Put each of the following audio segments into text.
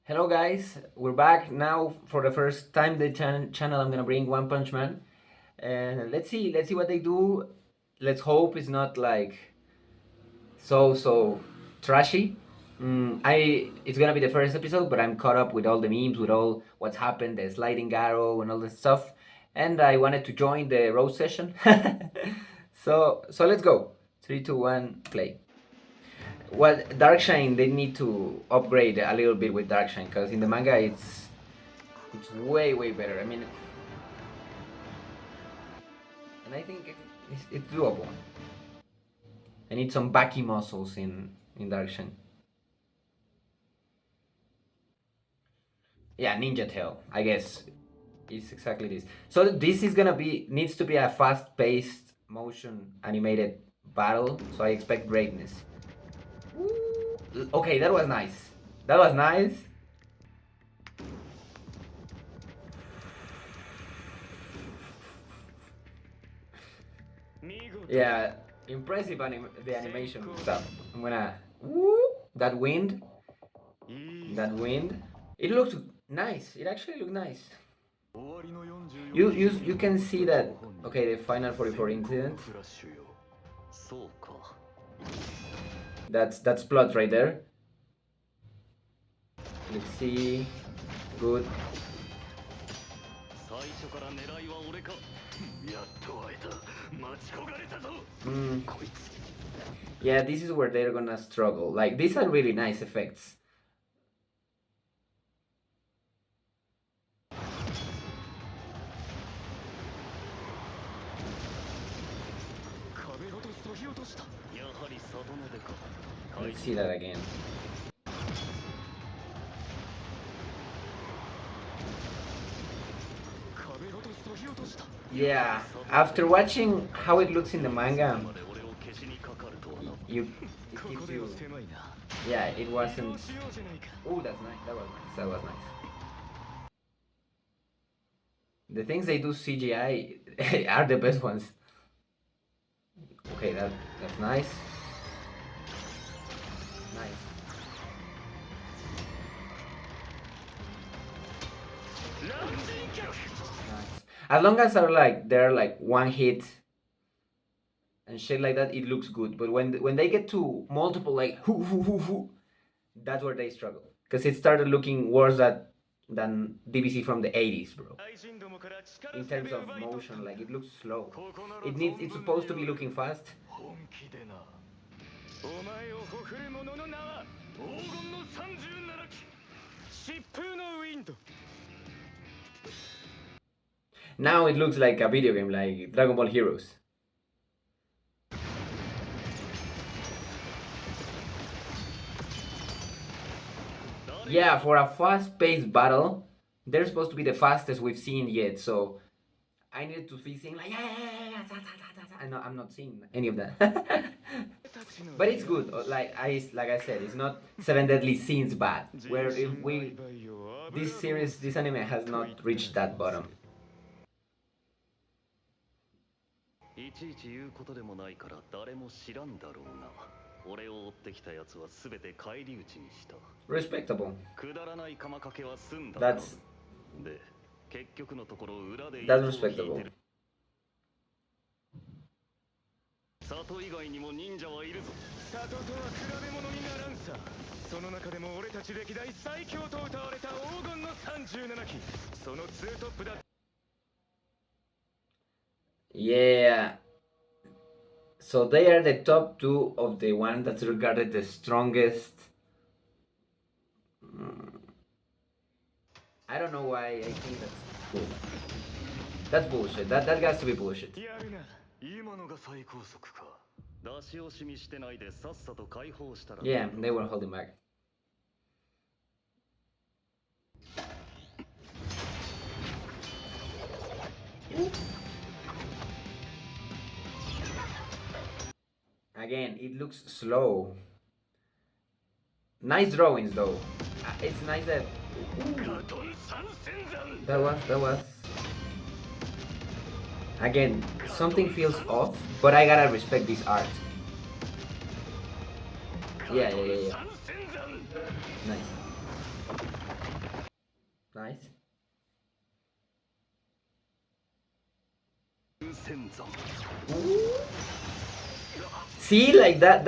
Hello guys, we're back now for the first time the channel. I'm gonna bring One Punch Man, and let's see what they do. Let's hope it's not like so trashy. It's gonna be the first episode, but I'm caught up with all the memes, with all what's happened, the sliding arrow and all this stuff, and I wanted to join the roast session. So let's go. 3, 2, 1, play. Well, Darkshine, they need to upgrade a little bit with Darkshine, because in the manga it's way better. I mean, and I think it's doable. I need some backy muscles in Darkshine. Yeah, Ninja Tail, I guess. It's exactly this. So this is gonna be needs to be a fast-paced motion animated battle. So I expect greatness. Ooh. Okay, that was nice. That was nice. Yeah, impressive the animation stuff. I'm gonna that wind, that wind. It looks nice. It actually looked nice. You can see that. Okay, the final 44 incident. That's plot right there. Let's see. Good. Mm. Yeah, this is where they're gonna struggle. Like, these are really nice effects. Let's see that again. Yeah, after watching how it looks in the manga, it gives you. Yeah, it wasn't. Oh, that's nice. That was nice. That was nice. The things they do CGI are the best ones. Okay, that's nice. Nice. Nice. As long as they're like one hit and shit like that, it looks good. But when they get to multiple like hoo, that's where they struggle. Because it started looking worse than DBC from the 80s, bro. In terms of motion, like it looks slow. It's supposed to be looking fast. Now it looks like a video game, like Dragon Ball Heroes. Yeah, for a fast-paced battle, they're supposed to be the fastest we've seen yet. So I needed to be seeing like yeah. I'm not seeing any of that. But it's good. Like I said, it's not Seven Deadly Sins bad. Where if we this anime has not reached that bottom. Respectable. That's that's respectable. 里以外にも忍者はいるぞ。里とは比べ物にならんさ。その中でも俺たち歴代最強と謳われた黄金の37期。そのツートップだ。Yeah. So they are the top two of the one that's regarded the strongest. I don't know why I think that's cool. That's bullshit. That has to be bullshit. Yeah, they were holding back. Again, it looks slow. Nice drawings though. It's nice that that was again, something feels off, but I gotta respect this art. Yeah. Nice. Ooh. See, like that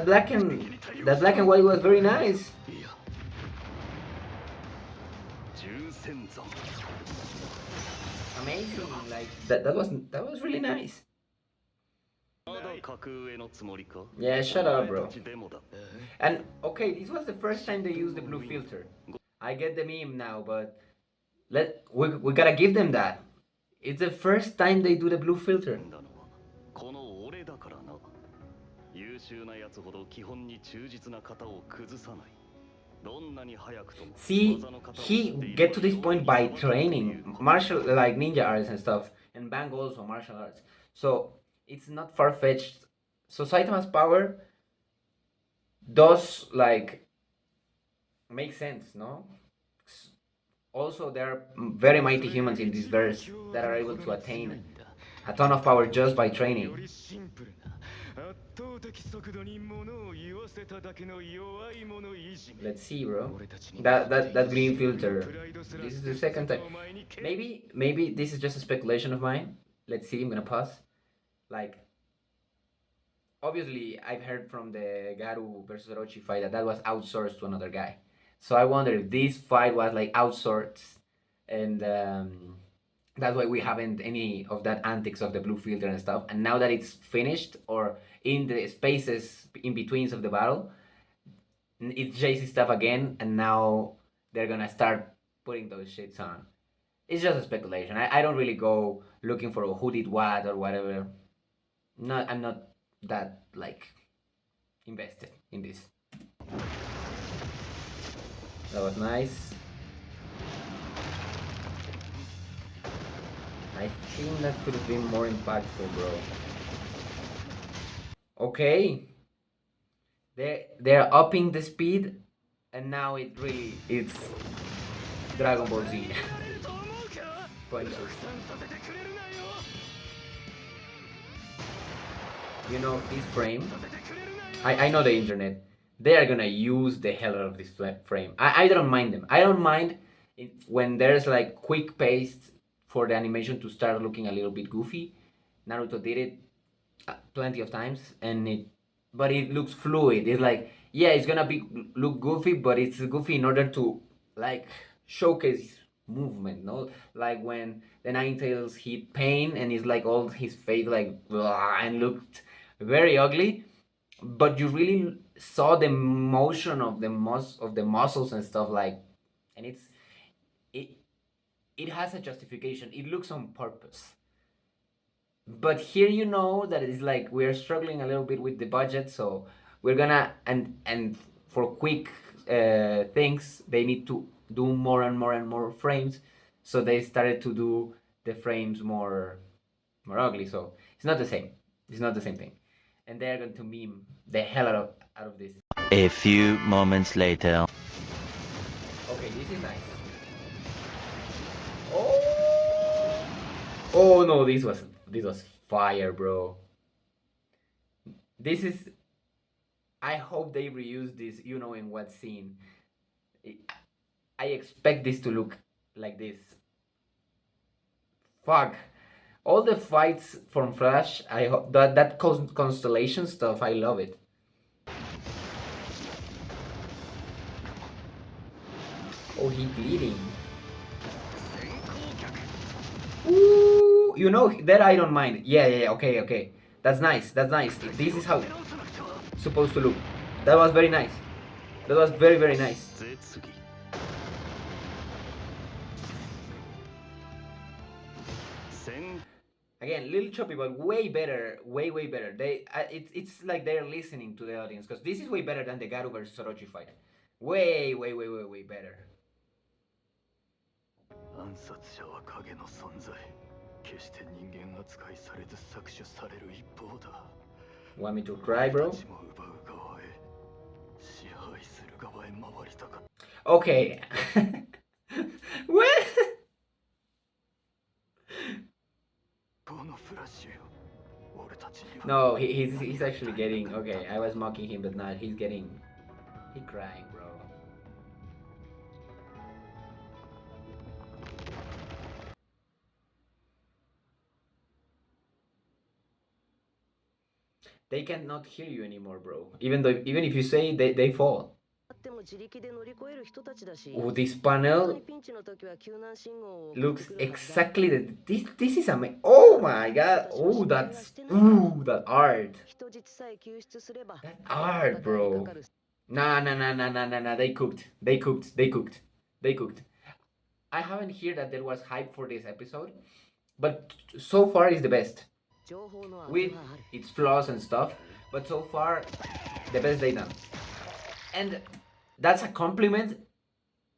black and white was very nice. Amazing. Like that was really nice. Yeah, shut up, bro. And okay, this was the first time they used the blue filter. I get the meme now, but we gotta give them that. It's the first time they do the blue filter. See, he get to this point by training martial like ninja arts and stuff, and Bang also martial arts. So it's not far fetched. So Saitama's power does like make sense, no? Also, there are very mighty humans in this verse that are able to attain a ton of power just by training. Let's see, bro. That green filter. This is the second time. Maybe this is just a speculation of mine. Let's see. I'm gonna pause. Like, obviously, I've heard from the Garu versus Orochi fight that was outsourced to another guy. So I wonder if this fight was like outsourced, and that's why we haven't any of that antics of the blue filter and stuff. And now that it's finished or in the spaces in betweens of the battle, it's JC stuff again, and now they're gonna start putting those shits on. It's just a speculation. I don't really go looking for who did what or whatever. I'm not that like invested in this. That was nice. I think that could have been more impactful, bro. Okay. They're upping the speed, and now it's Dragon Ball Z punches. You know this frame. I know the internet. They are gonna use the hell out of this frame. I don't mind them. I don't mind when there's like quick pace for the animation to start looking a little bit goofy. Naruto did it plenty of times, but it looks fluid. It's like, yeah, it's gonna look goofy, but it's goofy in order to like showcase movement, no? Like when the Ninetales hit Pain and it's like all his face like blah, and looked very ugly, but you really saw the motion of the muscles and stuff, like, and it it has a justification. It looks on purpose. But here you know that it's like we're struggling a little bit with the budget, so we're gonna and for quick things they need to do more and more and more frames, so they started to do the frames more ugly. So it's not the same. It's not the same thing, and they're going to meme the hell out of this. A few moments later. Okay, this is nice. Oh, oh no, this was fire, bro. This is. I hope they reuse this. You know in what scene? I expect this to look like this. Fuck. All the fights from Flash, I hope that constellation stuff. I love it. Oh, he bleeding. Ooh, you know that I don't mind. Yeah. Okay. That's nice. That's nice. This is how it's supposed to look. That was very nice. That was very nice. Again, little choppy, but way better, way better. It's like they're listening to the audience, because this is way better than the Garu versus Orochi fight. Way better. 暗殺者は影の存在。決して人間扱いされず搾取される一方だ。Want me to cry, bro? 私も奪う側へ、支配する側へ回りたかった。Okay. What? このフラッシュよ。俺たちには。No, he's actually getting okay. I was mocking him, but now he's crying, bro. they cannot hear you anymore, bro. Even if you say they fall. っても自力で乗り越える人たちだし、 Oh, this 本当 panel にピンチの時は救難信号を送って looks くるはずだ。 exactly this is amazing. Oh my god. Oh, that art. 人質さえ救出すれば That art, bro. Nah. They cooked. I haven't heard that there was hype for this episode, but so far it's the best. 情報の With 後がある。 its flaws and stuff, but so far the best they done. And that's a compliment,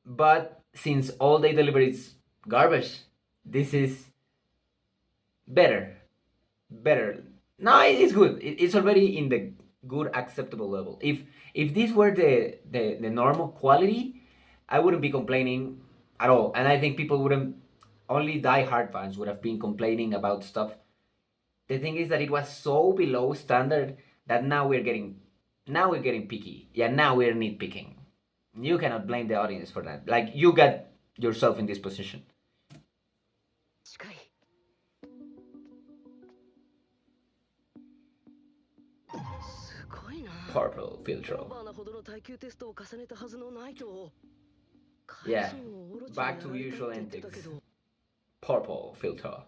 but since all they deliver is garbage, this is better. No, it's good. It's already in the good acceptable level. If this were the normal quality, I wouldn't be complaining at all. And I think people wouldn't, only die-hard fans would have been complaining about stuff. The thing is that it was so below standard that now we're getting picky. Yeah, now we're nitpicking. You cannot blame the audience for that. Like, you got yourself in this position. 近い。すごいな。 Purple オー filter. バーなほどの耐久テストを重ねたはずのナイトを。 Yeah, 怪人をオロチに back や to られた usual って言ってた antics. けど、 Purple filter.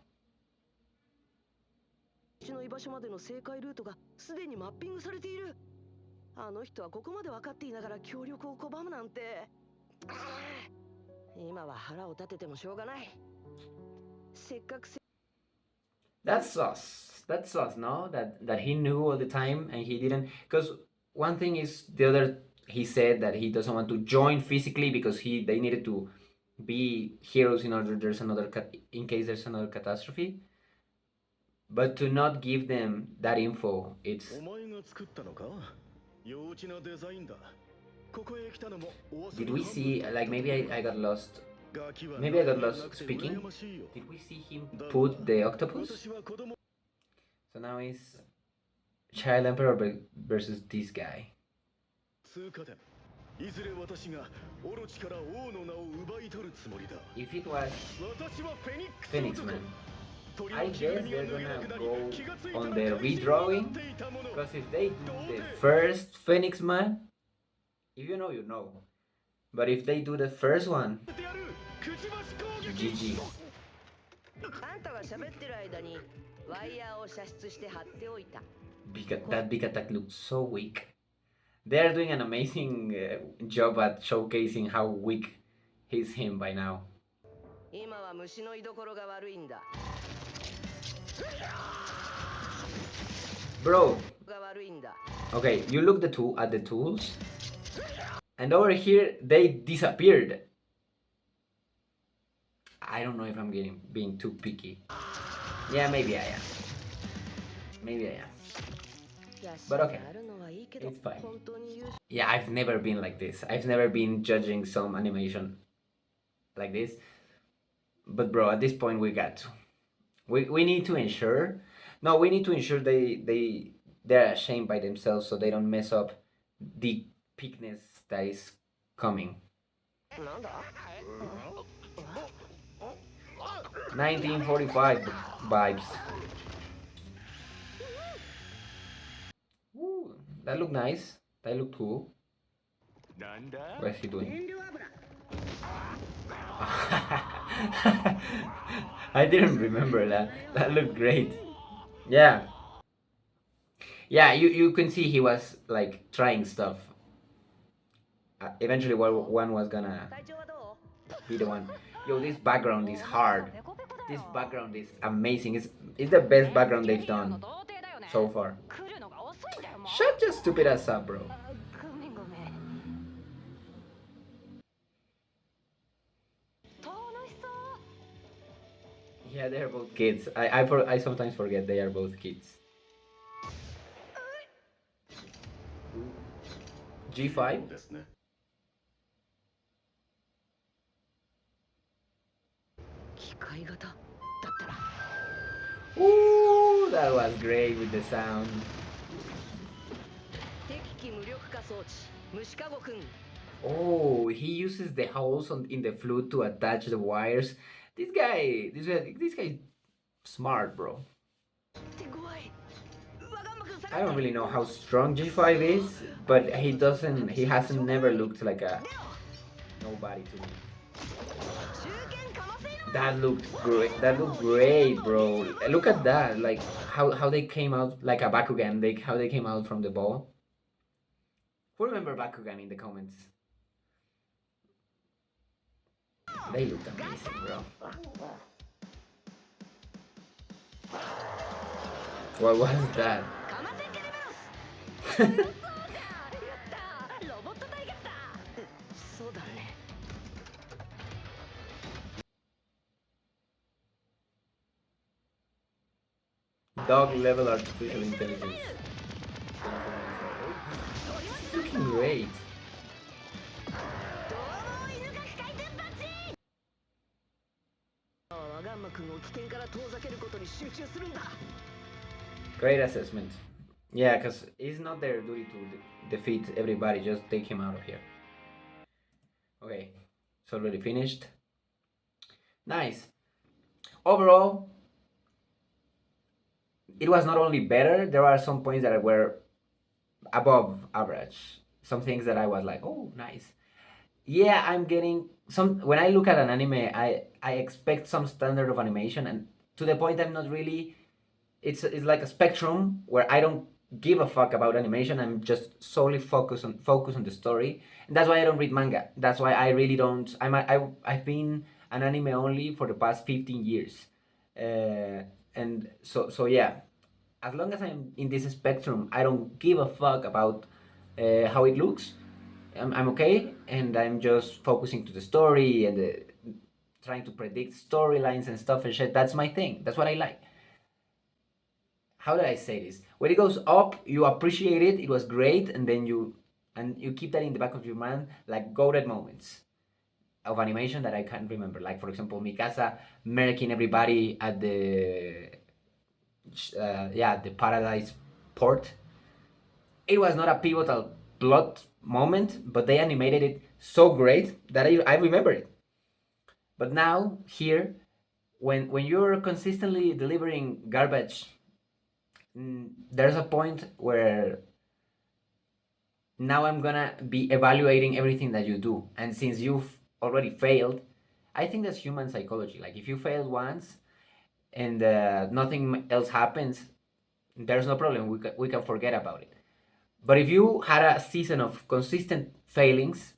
うちの居場所までの正解ルートがすでにマッピングされている。あの人はここまで分かっていながら協力を拒むなんて。今は腹を立ててもしょうがない。せっかく That's sus, no? That he knew all the time and he didn't. Because one thing is the other. He said that he doesn't want to join physically because they needed to be heroes in order in case there's another catastrophe. But to not give them that info, it's. お前が作ったのか幼稚なデザインだここへ来たのもお遊び Did we see like maybe I got lost? ガキは Maybe I got な lost くて speaking. 羨ましいよ Did we see him put the octopus? 私は子供 So now it's Child Emperor versus this guy. 通過点いずれ私がオロチから王の名を奪い取るつもりだ If it was 私はフェニックス Phoenix 男 Man, 鳥 I の着 guess ぐるみが they're 脱げな gonna くな go り気がついた on ら the 大事に redrawing. なっていたもの Because if they do the first Phoenix Man, if you know, you know. But if they do the first one, やるくちばし攻撃 GG. あんたが喋ってる間にワイヤーを射出して貼っておいた。 That big attack looks so weak. They are doing an amazing job at showcasing how weak he's him by now. 今は虫の居所が悪いんだ。 Bro, が悪いんだ。 okay, you look at the tools, and over here they disappeared. I don't know if I'm being too picky. Yeah, maybe I am. But okay, やるのはいいけど、 it's fine. 本当に優秀 Yeah, I've never been like this. I've never been judging some animation like this. But bro, at this point we got to. We need to ensure. No, we need to ensure they're ashamed by themselves so they don't mess up the peakness that is coming. なんだ 1945 vibes. Ooh, that looked nice. That looked cool. なんだ What is he doing? 燃料油 I didn't remember that. That looked great. Yeah. Yeah, you can see he was like trying stuff. Eventually one was gonna 体調はどう be the one. Yo, this background is hard. This background is amazing. It's the best background they've done so far. Shut your stupid ass up, bro. Yeah, they're both kids. I sometimes forget they are both kids. G5? ですね 機械型だったら Ooh, that was great with the sound. 敵機無力化装置虫かごくん Oh, he uses the holes in the flute to attach the wires. This guy is smart, bro. 手強いわがんまくん探 I don't really know how strong G5 is, but he hasn't never looked like a nobody to me. That looked great. That looked great, bro. Look at that. Like how they came out like a Bakugan. How they came out from the ball. Who remember Bakugan in the comments? They looked amazing, bro. What was that? Dog level artificial intelligence. It's looking great. Great assessment. Yeah, because it's not their duty to defeat everybody, just take him out of here. Okay, it's already finished. Nice. Overall, it was not only better, there are some points that were above average. Some things that I was like, oh, nice. Yeah, I'm getting some. When I look at an anime, I expect some standard of animation, and to the point I'm not really. It's like a spectrum where I don't give a fuck about animation. I'm just solely focused on the story, and that's why I don't read manga. That's why I really don't. I've been an anime only for the past 15 years, and so yeah. As long as I'm in this spectrum, I don't give a fuck about how it looks. I'm okay, and I'm just focusing to the story and trying to predict storylines and stuff and shit. That's my thing. That's what I like. How did I say this? When it goes up, you appreciate it. It was great, and then you keep that in the back of your mind, like golden moments of animation that I can't remember. Like for example, Mikasa murking everybody at the the Paradise Port. It was not a pivotal plot moment, but they animated it so great that I remember it. But now here, when you're consistently delivering garbage, there's a point where now I'm gonna be evaluating everything that you do, and since you've already failed, I think that's human psychology. Like if you failed once and nothing else happens, there's no problem. We can forget about it. But if you had a season of consistent failings,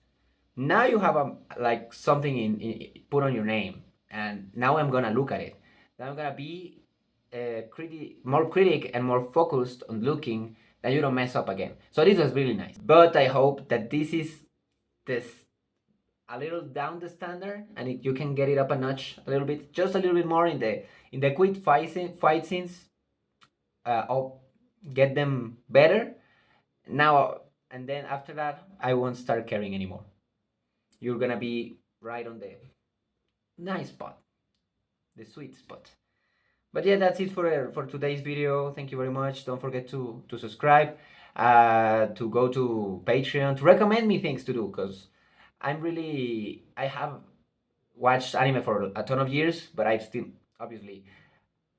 now you have like something put on your name, and now I'm gonna look at it. Now I'm gonna be more critic and more focused on looking that you don't mess up again. So this was really nice. But I hope that this is this a little down the standard, and you can get it up a notch a little bit, just a little bit more in the quick fight scenes. I'll get them better now, and then after that I won't start caring anymore. You're gonna be right on the nice spot, the sweet spot. But yeah, that's it for today's video. Thank you very much. Don't forget to subscribe, to go to Patreon, to recommend me things to do, because I have watched anime for a ton of years, but I've still, obviously,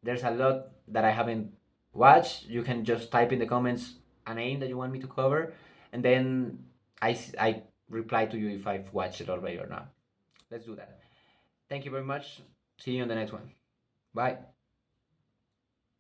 there's a lot that I haven't watched. You can just type in the comments a name that you want me to cover, and then I reply to you if I've watched it already or not. Let's do that. Thank you very much. See you on the next one. Bye.